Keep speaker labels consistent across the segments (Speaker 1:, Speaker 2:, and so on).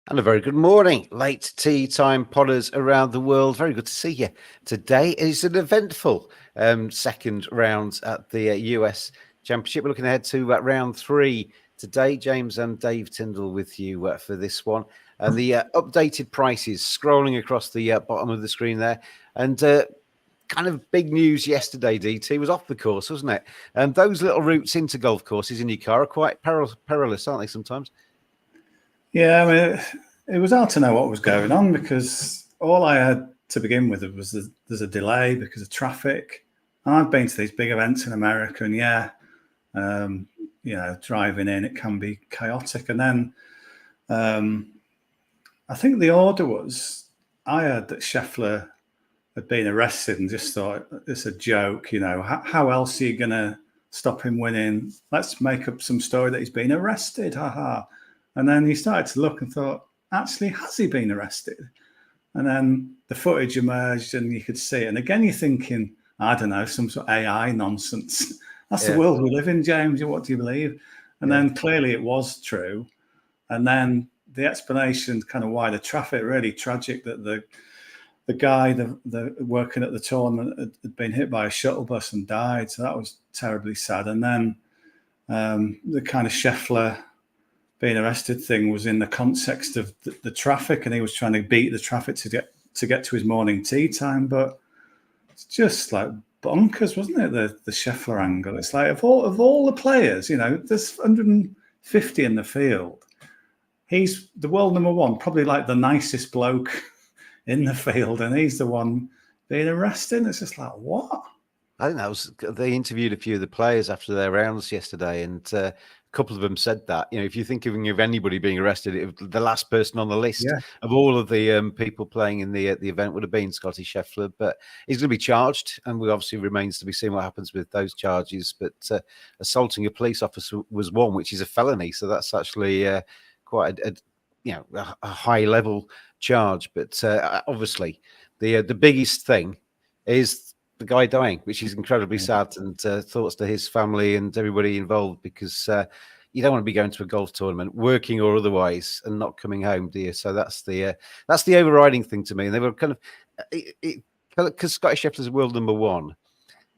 Speaker 1: And a very good morning, late tea time podders around the world. Very good to see you. Today is an eventful second round at the US Championship. We're looking ahead to round three today. James and Dave Tindall with you for this one. And the updated prices scrolling across the bottom of the screen there. And kind of big news yesterday, DT, was off the course, wasn't it? And those little routes into golf courses in your car are quite perilous, aren't they, sometimes?
Speaker 2: Yeah, I mean, it was hard to know what was going on because all I had to begin with was there's a delay because of traffic. And I've been to these big events in America, and driving in, it can be chaotic. And then I think the order was, I heard that Scheffler had been arrested and just thought, it's a joke, how else are you going to stop him winning? Let's make up some story that he's been arrested, haha. And then he started to look and thought, actually, has he been arrested? And then the footage emerged and you could see it. And again, you're thinking, I don't know, some sort of AI nonsense. That's the world we live in, James. What do you believe? And then clearly it was true. And then the explanation kind of why the traffic, really tragic that the guy the working at the tournament had been hit by a shuttle bus and died. So that was terribly sad. And then the kind of Scheffler being arrested thing was in the context of the traffic, and he was trying to beat the traffic to get to his morning tea time. But it's just like bonkers, wasn't it? The Scheffler angle. It's like of all the players, there's 150 in the field. He's the world number one, probably like the nicest bloke in the field, and he's the one being arrested. It's just like, what?
Speaker 1: I think they interviewed a few of the players after their rounds yesterday, and a couple of them said that, if you're thinking of anybody being arrested, the last person on the list of all of the people playing in the event would have been Scotty Scheffler, but he's going to be charged, and we obviously remains to be seen what happens with those charges. But assaulting a police officer was one, which is a felony, so that's actually quite a high level charge. But obviously, the biggest thing is the guy dying, which is incredibly sad, and thoughts to his family and everybody involved, because you don't want to be going to a golf tournament, working or otherwise, and not coming home, do you? So that's the overriding thing to me. And they were kind of, because Scotty Scheffler's world number one,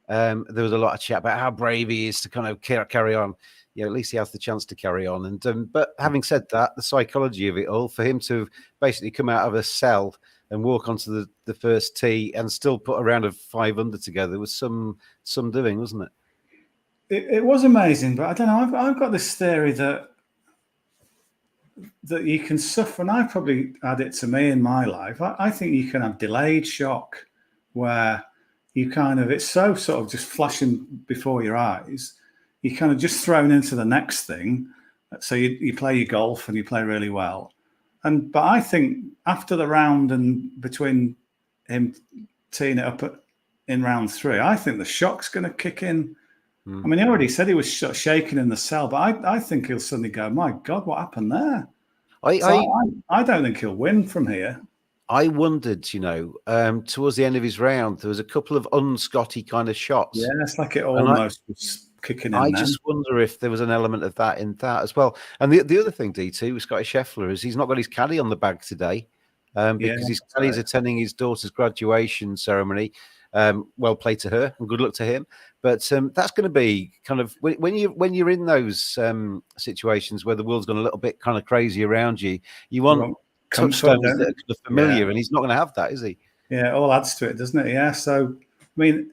Speaker 1: there was a lot of chat about how brave he is to kind of carry on. At least he has the chance to carry on. And but having said that, the psychology of it all, for him to basically come out of a cell and walk onto the first tee and still put a round of 5 under together was some doing, wasn't it?
Speaker 2: It was amazing, but I don't know. I've got this theory that you can suffer, and I probably had it to me in my life. I think you can have delayed shock where you kind of, it's so sort of just flashing before your eyes. You're kind of just thrown into the next thing. So you play your golf and you play really well. But I think after the round and between him teeing it up in round 3, I think the shock's going to kick in. I mean, he already said he was shaking in the cell, but I think he'll suddenly go, my God, what happened there? I don't think he'll win from here.
Speaker 1: I wondered, towards the end of his round, there was a couple of un-Scotty kind of shots.
Speaker 2: Yeah, it's like it almost was kicking in.
Speaker 1: I just wonder if there was an element of that in that as well. And the other thing, DT, with Scotty Scheffler is he's not got his caddy on the bag today because his caddy is attending his daughter's graduation ceremony. Well played to her and good luck to him. But that's going to be kind of when you're in those situations where the world's gone a little bit kind of crazy around you, you want touchstones that are familiar, and he's not going to have that, is he?
Speaker 2: Yeah, it all adds to it, doesn't it? Yeah. So, I mean,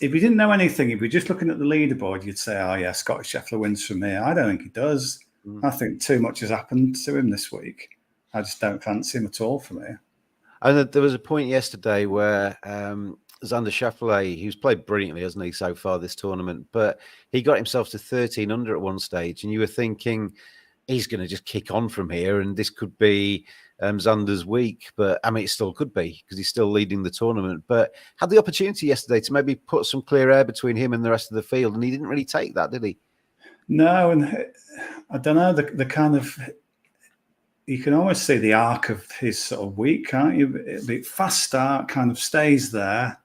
Speaker 2: if you didn't know anything, if you're just looking at the leaderboard, you'd say, oh, yeah, Scotty Scheffler wins from here. I don't think he does. I think too much has happened to him this week. I just don't fancy him at all from here.
Speaker 1: And there was a point yesterday where Xander Schauffele, who's played brilliantly, hasn't he, so far this tournament, but he got himself to 13 under at one stage, and you were thinking he's going to just kick on from here, and this could be Xander's week. But I mean, it still could be because he's still leading the tournament. But had the opportunity yesterday to maybe put some clear air between him and the rest of the field, and he didn't really take that, did he?
Speaker 2: No, and I don't know, the kind of, you can almost see the arc of his sort of week, can't you? It'll be fast start, kind of stays there,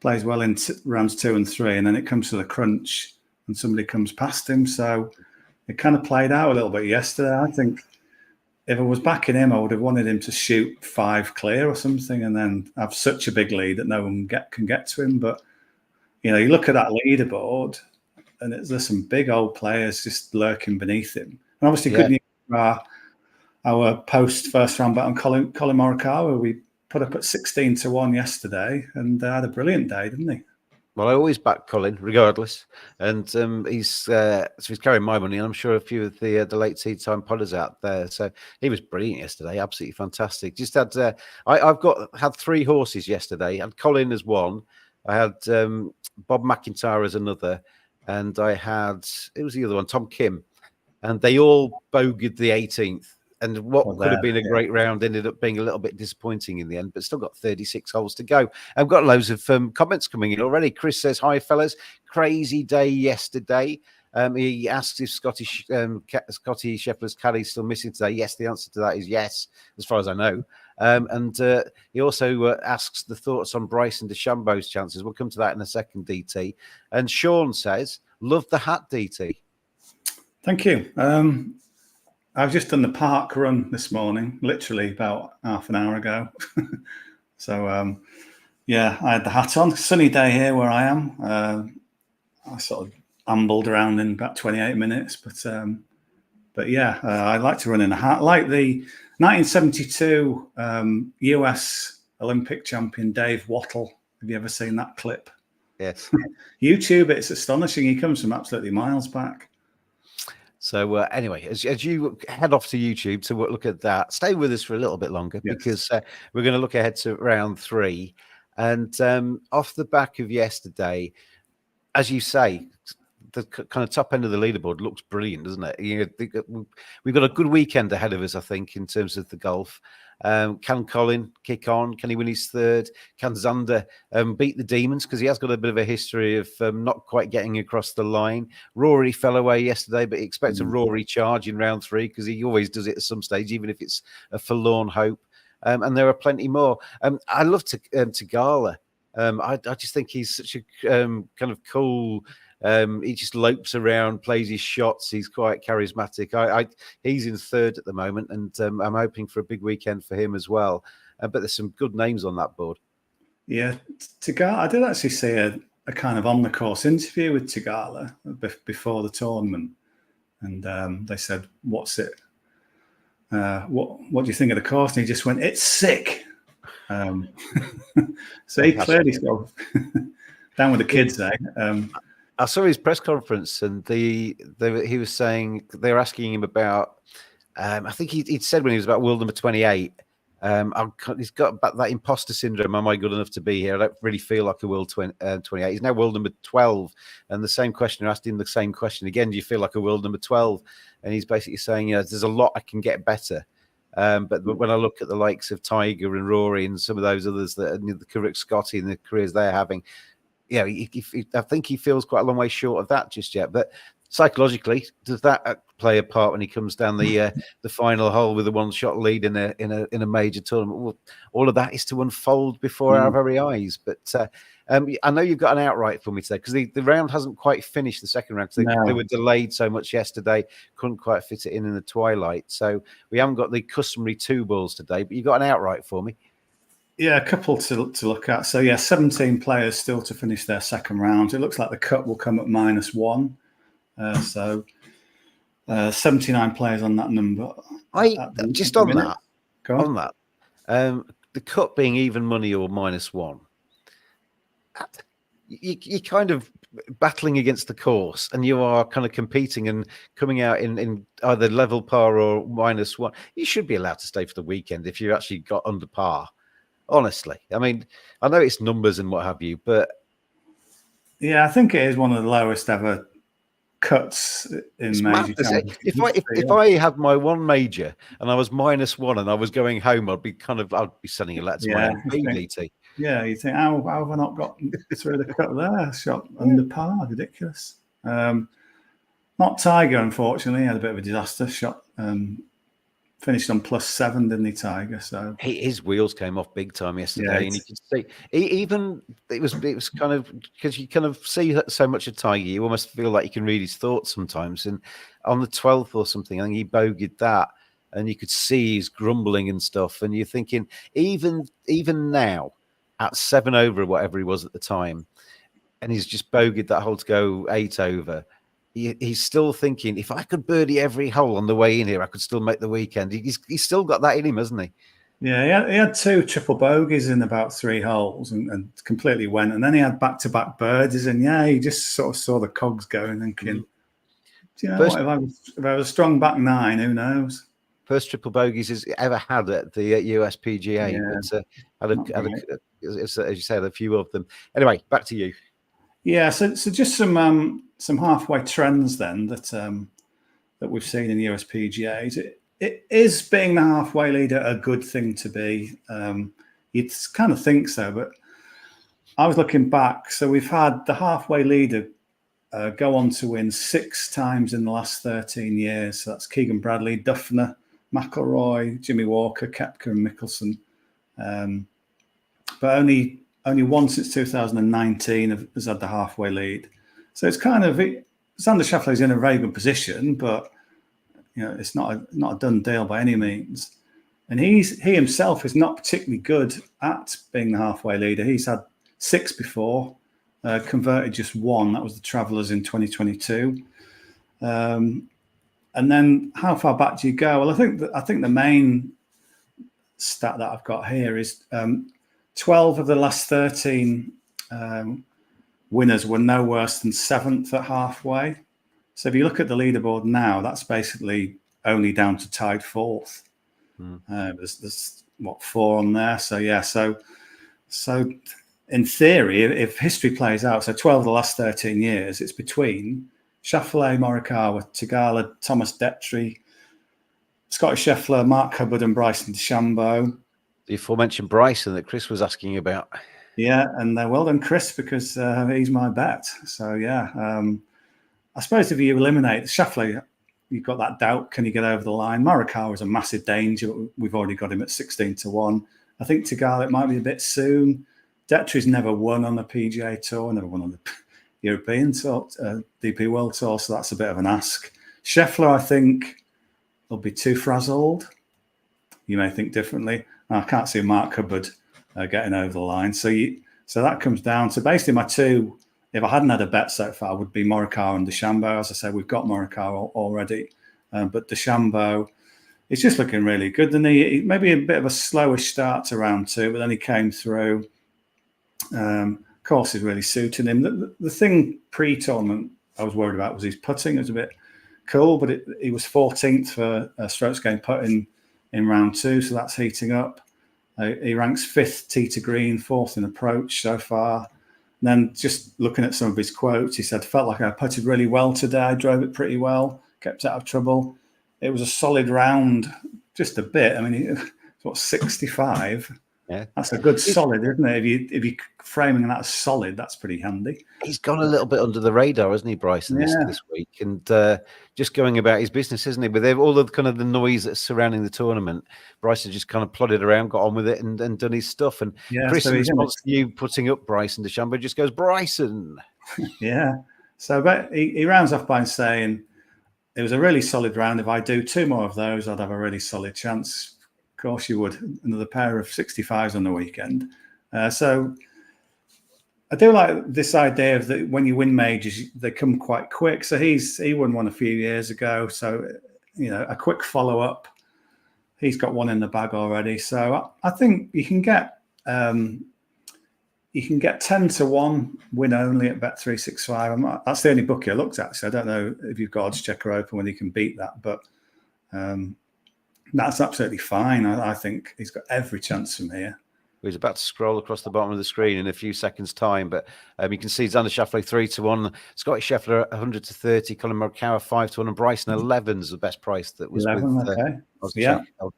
Speaker 2: plays well in rounds 2 and 3, and then it comes to the crunch and somebody comes past him. So it kind of played out a little bit yesterday. I think if I was backing him, I would have wanted him to shoot 5 clear or something, and then have such a big lead that no one can get to him. But you look at that leaderboard, and there's some big old players just lurking beneath him. And obviously, good news for our post first round bet on Colin Morikawa. We put up at 16-1 yesterday, and had a brilliant day, didn't he?
Speaker 1: Well, I always back Colin, regardless, and he's carrying my money, and I'm sure a few of the late seed time podders out there. So he was brilliant yesterday, absolutely fantastic. Just had I've had 3 horses yesterday. I had Colin as one, I had Bob McIntyre as another, and I had it was the other one, Tom Kim, and they all bogeyed the 18th. And what could have been a great round ended up being a little bit disappointing in the end, but still got 36 holes to go. I've got loads of comments coming in already. Chris says, "Hi, fellas. Crazy day yesterday." He asks if Scotty Scheffler's caddy still missing today. Yes, the answer to that is yes, as far as I know. And he also asks the thoughts on Bryson DeChambeau's chances. We'll come to that in a second, DT. And Sean says, "Love the hat, DT."
Speaker 2: Thank you. I've just done the park run this morning, literally about half an hour ago. So, I had the hat on. Sunny day here where I am. I sort of ambled around in about 28 minutes, but yeah, I like to run in a hat. Like the 1972 US Olympic champion Dave Wattle. Have you ever seen that clip?
Speaker 1: Yes.
Speaker 2: YouTube, it's astonishing. He comes from absolutely miles back.
Speaker 1: So anyway, as you head off to YouTube to look at that, stay with us for a little bit longer, because we're going to look ahead to round 3. And off the back of yesterday, as you say, the kind of top end of the leaderboard looks brilliant, doesn't it? We've got a good weekend ahead of us, I think, in terms of the golf. Can Colin kick on? Can he win his 3rd? Can Xander beat the Demons? Because he has got a bit of a history of not quite getting across the line. Rory fell away yesterday, but he expects a Rory charge in round 3, because he always does it at some stage, even if it's a forlorn hope. And there are plenty more. I love Tagala. I just think he's such a kind of cool. He just lopes around, plays his shots. He's quite charismatic. He's in 3rd at the moment, and I'm hoping for a big weekend for him as well. But there's some good names on that board. Yeah,
Speaker 2: Tagala. I did actually see a kind of on the course interview with Tagala before the tournament, and they said, "What's it? What do you think of the course?" And he just went, "It's sick." So he clearly got down with the kids there.
Speaker 1: I saw his press conference, and he was saying they were asking him about. I think he'd said when he was about world number 28. He's got that imposter syndrome. Am I good enough to be here? I don't really feel like a world 28. He's now world number 12, and the same questioner asked him the same question again. Do you feel like a world number 12? And he's basically saying, there's a lot I can get better. But when I look at the likes of Tiger and Rory and some of those others the Scotty and the careers they're having, I think he feels quite a long way short of that just yet. But psychologically, does that play a part when he comes down the final hole with a 1-shot lead in a major tournament? Well, all of that is to unfold before our very eyes. But I know you've got an outright for me today, because the round hasn't quite finished, the second round. They were delayed so much yesterday, couldn't quite fit it in the twilight. So we haven't got the customary 2 balls today, but you've got an outright for me.
Speaker 2: Yeah, a couple to look at. So, 17 players still to finish their second round. It looks like the cut will come at -1. So 79 players on that number.
Speaker 1: Just on that, the cut being even money or -1, you're kind of battling against the course, and you are kind of competing and coming out in either level par or -1. You should be allowed to stay for the weekend if you actually got under par. Honestly, I mean, I know it's numbers and what have you, but
Speaker 2: I think it is one of the lowest ever cuts in major.
Speaker 1: If I had my one major and I was -1 and I was going home, I'd be sending a letter to my DT.
Speaker 2: Yeah, you think, how have I not got through the cut there? Shot under par, ridiculous. Not Tiger, unfortunately. He had a bit of a disaster shot. Finished on +7, didn't he, Tiger? So
Speaker 1: his wheels came off big time yesterday, and you could see it was kind of, because you kind of see so much of Tiger, you almost feel like you can read his thoughts sometimes. And on the 12th or something, I think he bogeyed that, and you could see he's grumbling and stuff. And you're thinking, even now, at 7 over, whatever he was at the time, and he's just bogeyed that hole to go 8 over. He's still thinking, if I could birdie every hole on the way in here, I could still make the weekend. He's still got that in him, hasn't he?
Speaker 2: Yeah, he had 2 triple bogeys in about 3 holes and completely went. And then he had back-to-back birdies. And yeah, he just sort of saw the cogs going, thinking, do you know what? If I was a strong back 9, who knows?
Speaker 1: First triple bogeys he's ever had at the US PGA.
Speaker 2: Yeah,
Speaker 1: but as you said, a few of them. Anyway, back to you.
Speaker 2: Yeah, so just some halfway trends then that we've seen in the USPGA. It is being the halfway leader a good thing to be? You'd kind of think so, but I was looking back. So we've had the halfway leader go on to win 6 times in the last 13 years. So that's Keegan Bradley, Duffner, McIlroy, Jimmy Walker, Koepka, and Mickelson. But only one since 2019 has had the halfway lead. So it's kind of Xander Schauffele's in a very good position, but it's not a done deal by any means. And he himself is not particularly good at being the halfway leader. He's had 6 before, converted just 1. That was the Travelers in 2022. And then how far back do you go? Well, I think the main stat that I've got here is 12 of the last 13 winners were no worse than 7th at halfway. So if you look at the leaderboard now, that's basically only down to tied 4th. There's 4 on there. So yeah, so in theory, if history plays out, so 12 of the last 13 years, it's between Schauffele, Morikawa, Tagala, Thomas Detry, Scotty Scheffler, Mark Hubbard, and Bryson DeChambeau.
Speaker 1: The aforementioned Bryson that Chris was asking about.
Speaker 2: Yeah, and well done, Chris, because he's my bet. So yeah, I suppose if you eliminate Schauffele, you've got that doubt. Can he get over the line? Morikawa is a massive danger, but we've already got him at 16-1. I think Tagala, it might be a bit soon. Detry's never won on the PGA Tour, never won on the European Tour, DP World Tour, so that's a bit of an ask. Scheffler, I think, will be too frazzled. You may think differently. I can't see Mark Hubbard getting over the line. So that comes down to basically my 2. If I hadn't had a bet so far, would be Morikawa and DeChambeau. As I said, we've got Morikawa already, but DeChambeau is just looking really good. And he maybe a bit of a slowish start to round 2, but then he came through. Course is really suiting him. The thing pre-tournament I was worried about was his putting. It was a bit cool, but he was 14th for strokes gained putting in round 2, so that's heating up. He ranks 5th tee to green, 4th in approach so far. And then just looking at some of his quotes, he said, felt like I putted really well today, drove it pretty well, kept out of trouble. It was a solid round, just a bit. I mean, what, 65? Yeah, that's a good solid, isn't it? If you're framing that as solid, that's pretty handy.
Speaker 1: He's gone a little bit under the radar, hasn't he, Bryson, this week? And just going about his business, isn't he? With all of kind of the noise that's surrounding the tournament, Bryson just kind of plodded around, got on with it, and done his stuff. And Chris, in response to you putting up Bryson DeChambeau, just goes, Bryson.
Speaker 2: Yeah. So but he rounds off by saying, it was a really solid round. If I do 2 more of those, I'd have a really solid chance. Of course you would. Another pair of 65s on the weekend. So I do like this idea of that when you win majors, they come quite quick. So he won one a few years ago. So, a quick follow-up. He's got one in the bag already. So I think you can get 10-1 win only at Bet365. That's the only book I looked at. So I don't know if you've got odds checker open when you can beat that, but that's absolutely fine. I think he's got every chance from here.
Speaker 1: He's about to scroll across the bottom of the screen in a few seconds' time, but you can see Xander Schauffele 3-1, Scotty Scheffler 100-30, Colin Morikawa 5-1, and Bryson 11's the best price that was
Speaker 2: 11,
Speaker 1: with.
Speaker 2: Okay.
Speaker 1: Yeah,
Speaker 2: I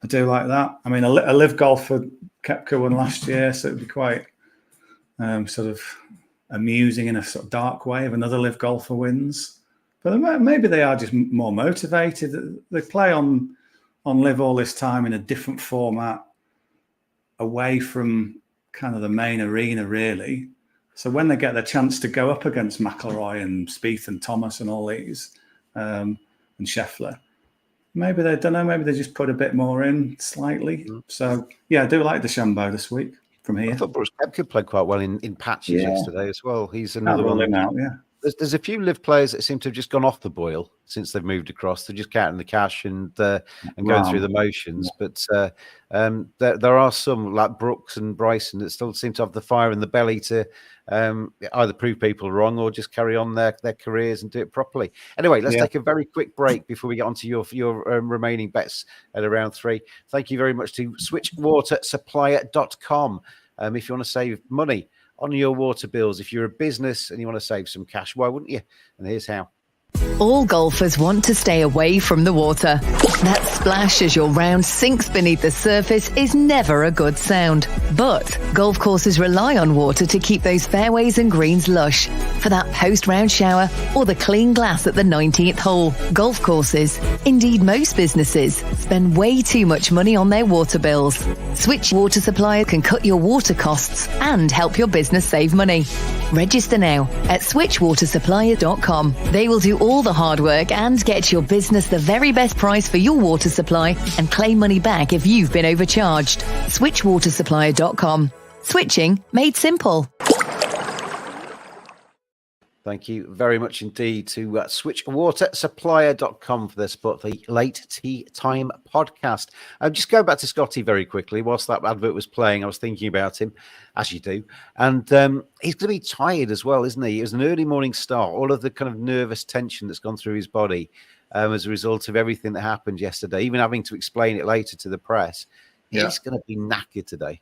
Speaker 2: do like that. I mean, a live golfer Koepka won last year, so it'd be quite sort of amusing in a sort of dark way if another live golfer wins. But maybe they are just more motivated. They play on live all this time in a different format, away from kind of the main arena, really. So when they get the chance to go up against McIlroy and Spieth and Thomas and all these, and Scheffler, maybe they don't know. Maybe they just put a bit more in slightly. So yeah, I do like DeChambeau this week from here.
Speaker 1: I thought Brooks Koepka played quite well in patches yesterday as well. He's another one.
Speaker 2: Out, yeah.
Speaker 1: There's a few live players that seem to have just gone off the boil since they've moved across. They're just counting the cash and going through the motions. Yeah. But there are some like Brooks and Bryson that still seem to have the fire in the belly to either prove people wrong or just carry on their careers and do it properly. Anyway, let's take a very quick break before we get on to your remaining bets at around 3. Thank you very much to switchwatersupplier.com. If you want to save money on your water bills, if you're a business and you want to save some cash, why wouldn't you? And here's how.
Speaker 3: All golfers want to stay away from the water. That splash as your round sinks beneath the surface is never a good sound. But golf courses rely on water to keep those fairways and greens lush. For that post-round shower or the clean glass at the 19th hole. Golf courses, indeed most businesses, spend way too much money on their water bills. Switch Water Supplier can cut your water costs and help your business save money. Register now at switchwatersupplier.com. They will do all the hard work and get your business the very best price for your water supply and claim money back if you've been overcharged. Switchwatersupplier.com. Switching made simple.
Speaker 1: Thank you very much indeed to switchwatersupplier.com for their support for the Late Tea Time podcast. Just going back to Scotty very quickly, whilst that advert was playing, I was thinking about him, as you do. And he's going to be tired as well, isn't he? It was an early morning start. All of the kind of nervous tension that's gone through his body as a result of everything that happened yesterday, even having to explain it later to the press. He's going to be knackered today.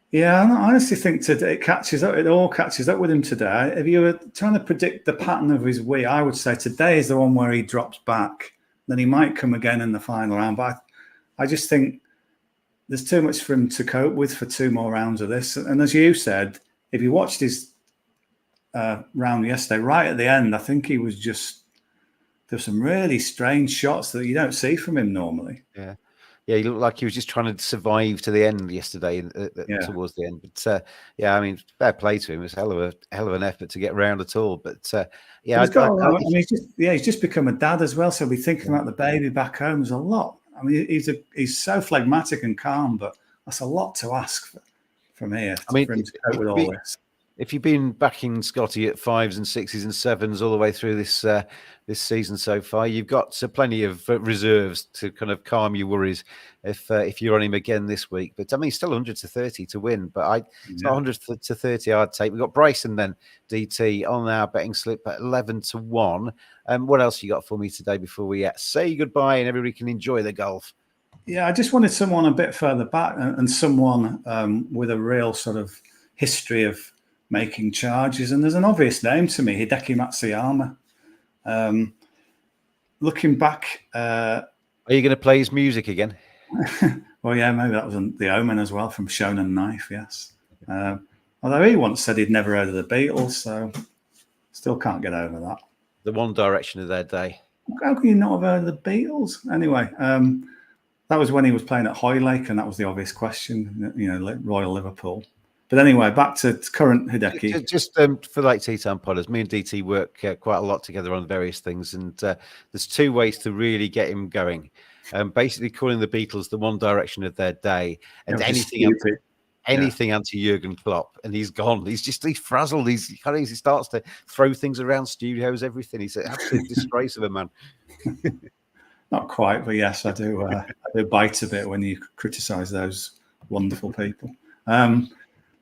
Speaker 2: Yeah, I honestly think today it all catches up with him today. If you were trying to predict the pattern of his week, I would say today is the one where he drops back. Then he might come again in the final round. But I just think there's too much for him to cope with for 2 more rounds of this. And as you said, if you watched his round yesterday, right at the end, I think he was there's some really strange shots that you don't see from him normally.
Speaker 1: Yeah. Yeah, he looked like he was just trying to survive to the end yesterday, towards the end. But I mean, fair play to him. It was a hell of an effort to get round at all. But
Speaker 2: he's just become a dad as well. So we're thinking about the baby back home. There's a lot. I mean, he's so phlegmatic and calm, but that's a lot to ask from here. For him to cope with all this.
Speaker 1: If you've been backing Scotty at 5s and 6s and 7s all the way through this season so far, you've got plenty of reserves to kind of calm your worries if you're on him again this week. But I mean, still 100 to 30 to win. But it's not 100 to 30 I'd take. We've got Bryson then, DT, on our betting slip at 11 to 1. What else you got for me today before we say goodbye and everybody can enjoy the golf?
Speaker 2: Yeah, I just wanted someone a bit further back and someone with a real sort of history of making charges, and there's an obvious name to me, Hideki Matsuyama. Looking back,
Speaker 1: are you going to play his music again?
Speaker 2: Well, yeah, maybe that was The Omen as well from Shonen Knife. Yes, although he once said he'd never heard of the Beatles, so still can't get over that.
Speaker 1: The One Direction of their day.
Speaker 2: How can you not have heard of the Beatles? Anyway, that was when he was playing at Hoylake, and that was the obvious question. Royal Liverpool. But anyway, back to current Hideki.
Speaker 1: Just for Late Tea Time Podders, me and DT work quite a lot together on various things, and there's 2 ways to really get him going. Basically, calling the Beatles the One Direction of their day, and anything anti-Jurgen Klopp, and he's gone. He's frazzled. He starts to throw things around studios, everything. He's an absolute disgrace of a man.
Speaker 2: Not quite, but yes, I do bite a bit when you criticise those wonderful people.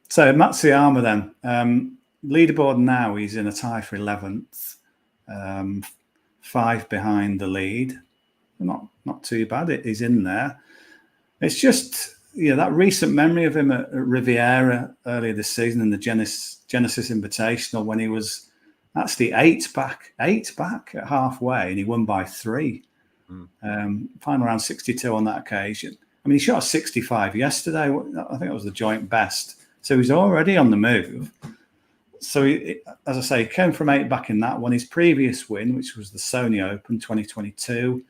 Speaker 2: So Matsuyama then, leaderboard now, he's in a tie for 11th, 5 behind the lead. Not too bad. He's in there. It's just, that recent memory of him at Riviera earlier this season in the Genesis Invitational when he was actually 8 back at halfway, and he won by 3. Final round 62 on that occasion. I mean, he shot a 65 yesterday. I think it was the joint best. So he's already on the move. So, as I say, he came from 8 back in that one. His previous win, which was the Sony Open 2022,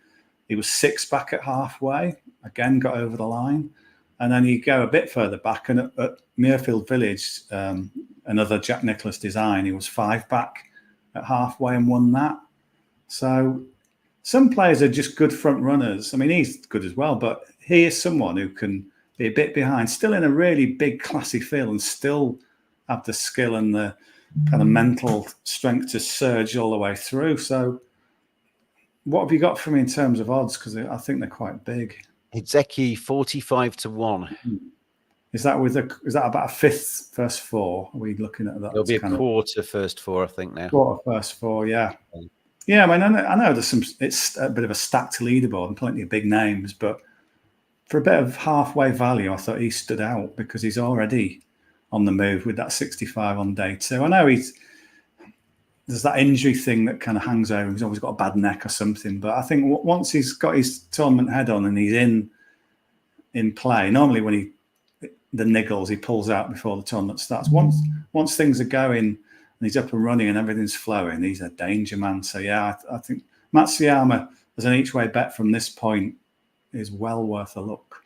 Speaker 2: he was 6 back at halfway. Again, got over the line. And then you go a bit further back, and at Muirfield Village, another Jack Nicklaus design, he was 5 back at halfway and won that. So some players are just good front runners. I mean, he's good as well, but he is someone who can be a bit behind, still in a really big, classy field, and still have the skill and the kind of mental strength to surge all the way through. So what have you got for me in terms of odds? Because I think they're quite big.
Speaker 1: Hideki 45-1.
Speaker 2: Is that about a fifth first four? Are we looking at that?
Speaker 1: There'll be a quarter first four, I think now.
Speaker 2: Quarter first four, yeah. Yeah, I mean, I know it's a bit of a stacked leaderboard and plenty of big names, but for a bit of halfway value, I thought he stood out because he's already on the move with that 65 on day 2. I know there's that injury thing that kind of hangs over him. He's always got a bad neck or something, but I think once he's got his tournament head on and he's in play, normally when the niggles he pulls out before the tournament starts. Once things are going and he's up and running and everything's flowing, he's a danger man. So yeah, I think Matsuyama as an each way bet from this point is well worth a look.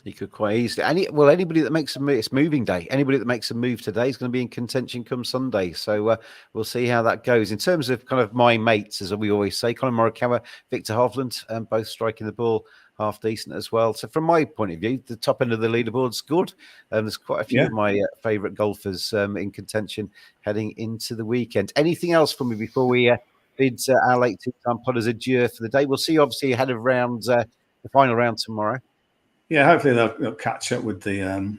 Speaker 1: He could quite easily. Anybody that makes a move, it's moving day. Anybody that makes a move today is going to be in contention come Sunday. So we'll see how that goes. In terms of kind of my mates, as we always say, Colin Morikawa, Victor Hovland, both striking the ball half decent as well. So from my point of view, the top end of the leaderboard's good. There's quite a few of my favourite golfers in contention heading into the weekend. Anything else for me before we bid our late two-time podders adieu for the day? We'll see you obviously ahead of the final round tomorrow. Yeah,
Speaker 2: hopefully they'll catch up with the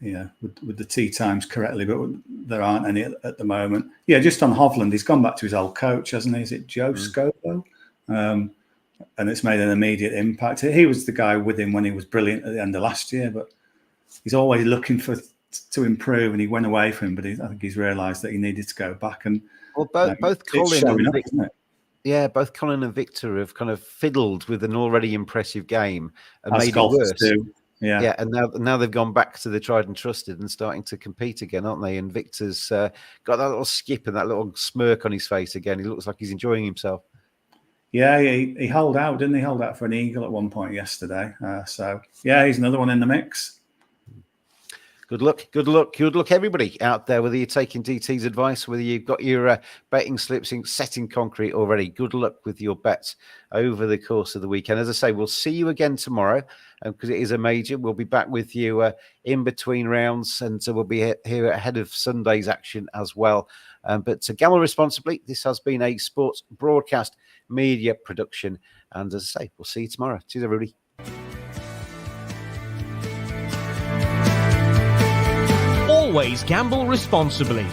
Speaker 2: with the tee times correctly, but there aren't any at the moment. Yeah, just on Hovland, he's gone back to his old coach, hasn't he? Is it Joe Scobell? And it's made an immediate impact. He was the guy with him when he was brilliant at the end of last year, but he's always looking to improve, and he went away from him, but I think he's realised that he needed to go back. And
Speaker 1: both Colin and Victor, both Colin and Victor have kind of fiddled with an already impressive game and made it worse. Yeah, and now they've gone back to the tried and trusted and starting to compete again, aren't they? And Victor's got that little skip and that little smirk on his face again. He looks like he's enjoying himself.
Speaker 2: Yeah, he held out, didn't he? Held out for an eagle at one point yesterday. So, yeah, he's another one in the mix.
Speaker 1: Good luck, everybody out there, whether you're taking DT's advice, whether you've got your betting slips set in concrete already. Good luck with your bets over the course of the weekend. As I say, we'll see you again tomorrow because it is a major. We'll be back with you in between rounds, and so we'll be here ahead of Sunday's action as well. But to gamble responsibly, this has been a sports broadcast media production. And as I say, we'll see you tomorrow. Cheers, everybody.
Speaker 4: Always gamble responsibly.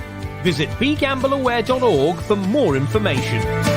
Speaker 4: Visit begambleaware.org for more information.